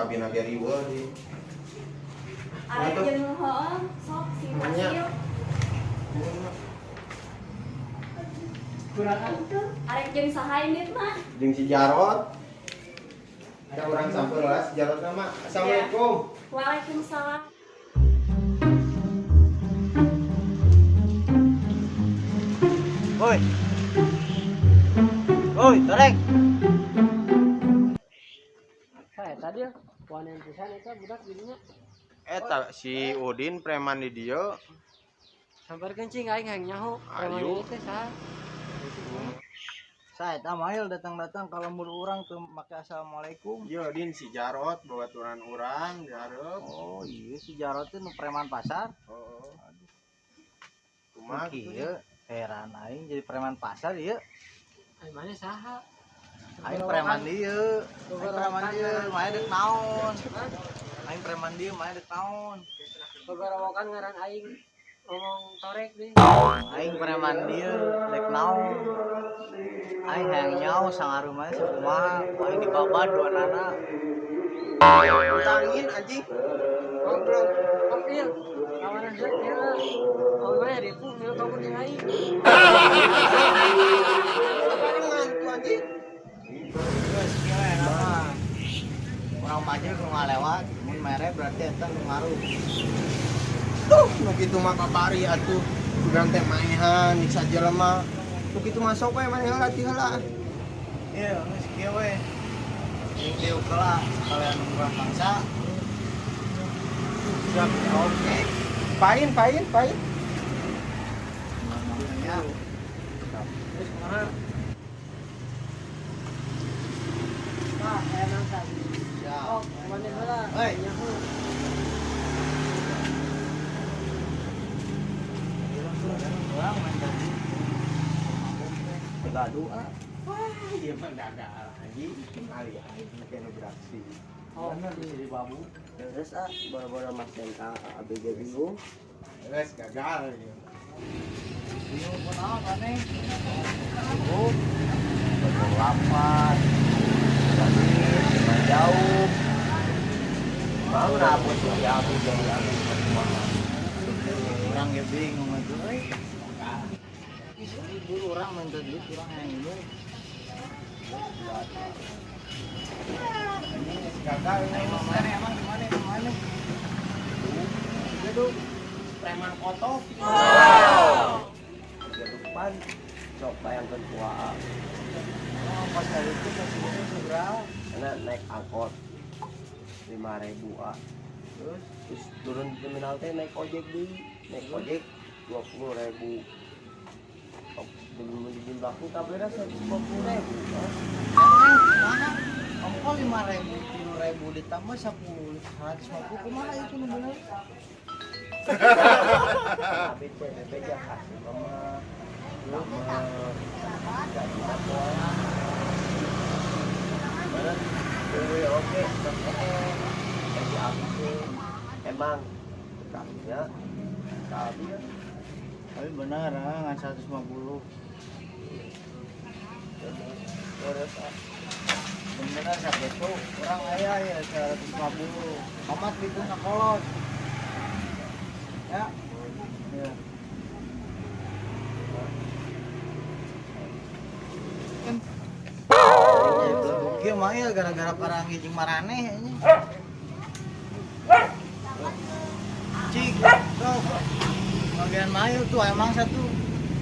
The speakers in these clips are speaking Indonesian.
kabina ge riweuh di. Arek jeung heueuh sok si Masil. Kurang tuh. Arek jeung saha ini mah? Jeung si Jarot. Ada orang sampeulah si Jarot nama. Assalamualaikum. Waalaikumsalam. Woi. Woi, torek. Saya tadi ya, wanen pisan eta budak didinya. Eta si Udin preman di dieu. Sabar kencing aing hayang nyaho. Ayo. Teh saha? Saya tamayel datang-datang kalau mur urang tuh make assalamualaikum. Yo Din si Jarot babaturan urang dihareup. Oh iya si Jarot teh nu preman pasar. Oh. Kumaha Kieu heran aing jadi preman pasar ieu. Ai mana saha? Aing preman dieu. Aing preman dieu, mae deuk naon? Aing preman dieu, mae deuk naon? Pagarawokan ngaran aing ngomong torek deh. Aing preman dieu, dek naon? Aing hayang nyaho sangarumaha sakumaha, aing dibabad dua nana. Tangin anjing. Ngobrol. Oh iya. Kawanan saya kira. Oh mana dia pun dia kamu di aing. Ngantu anjing. Geus kieu nama. Urang maju ku ngalewat, mun mere berarti eta nu ngaruh. Tuh, nu kitu mah kapari atuh. Urang teh maehan nyiksa jelema. Nu kitu mah sok we maneh heula ti heula. Ieu geus kieu we. Jeung dieu kala kalian urang bangsa. Siap oke. Pain. Ya. Terus kumaha? Pak, enak tadi. Siap. Oh, mana heula? Hei. Nyaho. Urang main tadi. Gaduh ah. Wah, dia mah dadah anjing. Ali aing make nu beraksi. Oh, bener di babu. Terus ah, bola-bola Mas Dengka ABG bingung. Geus gagal ieu. Bingung pun apa nih? Bingung. Berlapan. Tapi cuma jauh. Mau napus ya aku jauh orang ya bingung itu. Dulu orang minta duit orang yang ini. Gagal ini Emang gimana? itu preman kotok. Depan sok bayang kedua. Oh, pas hari itu kasih ini seberapa? Karena naik angkot 5.000 ah. Terus turun di terminal teh naik ojek 20.000. Belum dijumlah ku kabera 150.000. Mana? Ongkol 5.000, 10.000 ditambah 150 kumaha itu nu bener? Habis PDP ya kasih mama. Lama. Jadi apa? Mana? Oke. Jadi habis emang kayaknya tapi Tapi benar ngan 150. Bener sampai itu orang ayah ya 150. Amat itu nakolot. Ya. Ya. Oke, mah ya gara-gara parangi jeung maraneh nya. Cik, sok. Bagian mayu tuh emang satu.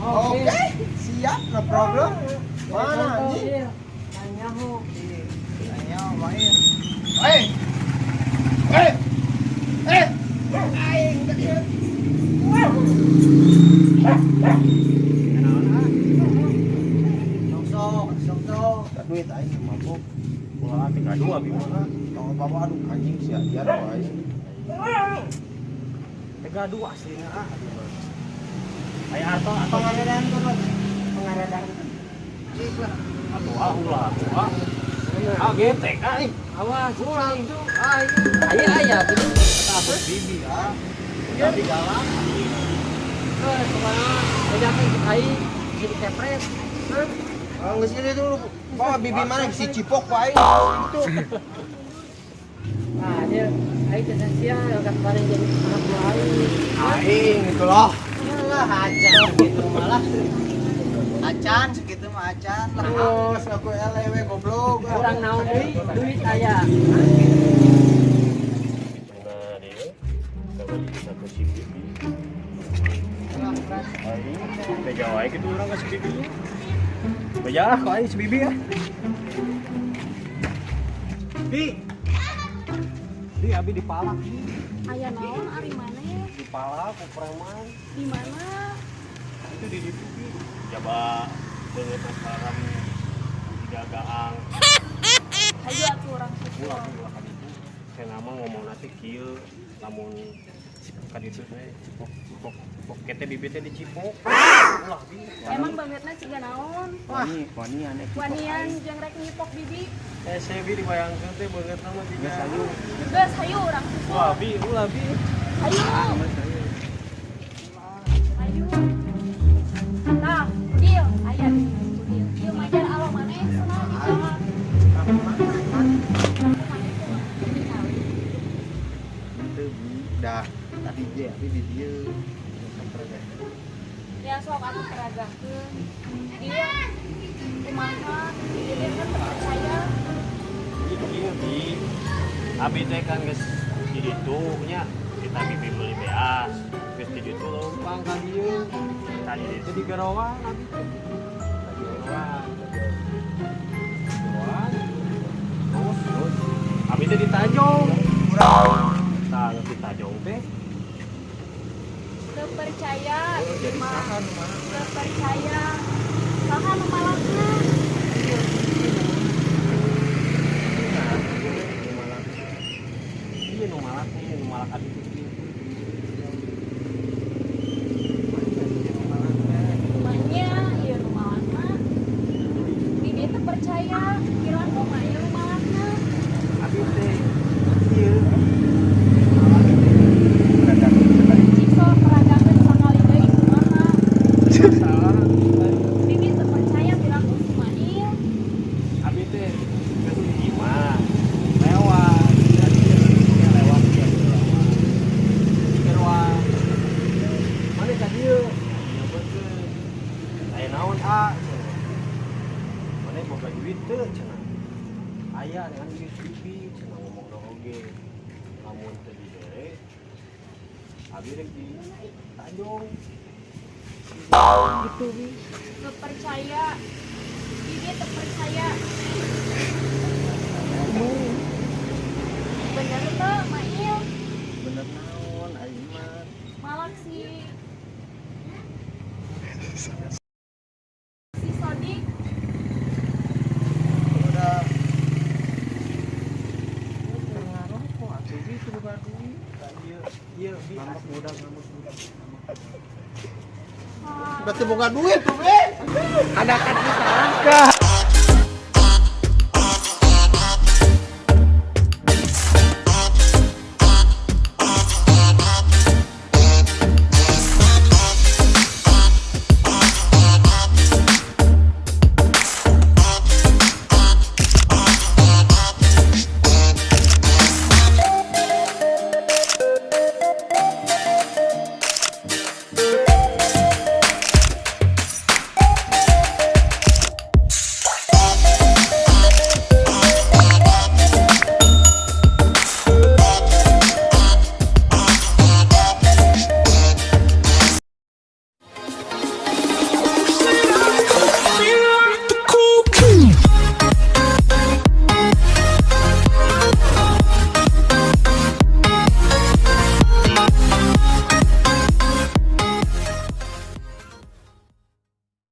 Oke, siap, no problem. Mana anjing? Nyaho. Tanya mayu. Hei. Aing tadi. Sok. Duit aing mabuk. Wah, tinggal dua gimana? Tong bawa aduh anjing sia dia wae. Tega dua aslinya ah. Aya atau ngadadan tuh. Pengaradan. Cik lah. Ulah. Ah getek ai. Awas ulang itu. Aya tuh. Tabut bibi ah. Jadi galak. Kemana? Bedakan ai jadi kepret. Geus ieu dulu. Bawa bibi mana si cipok wae. Itu. Nah, dia aing teh sia kan kemarin jadi anak buah aing. Aing gitu loh. Alah acan segitu malah. Acan segitu mah acan lah. Terus aku LW goblok. Kurang naon deui, duit aya. Nah, dia kembali satu si bibi. Aing beja wae gitu urang ka si bibi. Beja ah, kok aing si bibi ya. Bi abi dipalak. Aya naon ari mana ya? Dipalak ku preman. Di mana? Itu di ditu bi. Coba beungeut sekarang digagang. Hayu atuh urang Ulah susul. ulah ka ditu. Saya nama ngomong nanti kieu lamun ka ditu teh cipok kete bibit teh dicipok. Ulah bi. Emang bangetna siga naon? Wani aneh. Wanian jeung rek nyipok bibi. Saya bi dibayangkeun teh beungeut nama tiga. Geus hayu urang susul. Ulah bi, ulah bi. Hayu. Hayu. Nah, deal aya di deal. Deal majar alo maneh cenah di jalan. Itu dah tadi dia tapi di dia. Ya sok atuh peragakeun. Dia kumaha? Dia kan percaya. Ieu bi. Abi teh kan geus di ditu nya kita bibi beli beas. Geus di ditu lompang ka dieu. Tadi itu di Garawan abi teh. Di Garawan. Terus abi teh di Tanjung. Tah di Tanjung teh Teu percaya. Jadi Mah. saha nu mana? Teu percaya. Saha nu malakna? iya nu malak nih, nu malak adi itu. Rumahnya ieu nu malakna. Bibi teu percaya. Kiraan kumaha ieu nu malakna. Abi teh ieu Cik sok peragakeun sakali deui kumaha. salah. Bibi teu percaya pirang kumaha ieu. Abi teh geus diiman. Lewat. Dan ieu lewat dia lewat. Garawan. Mane ka dieu? Ya betul. Aya naon Mane boga duit teu cenah. Aya dengan duit bibi cenah ngomongna oge. Lamun teu dibere abi rek di Tanjung. Gitu bi. Teu percaya. Bibi teu percaya. Bener teu Mail? Bener naon aing mah. Malak si Sodik. Udah pengaruh kok atuh bi teu boga duit. Iya bi. Ngambek budak ngambek budak. Ah. Udah teu boga duit tuh, Ben. Ada kan salah.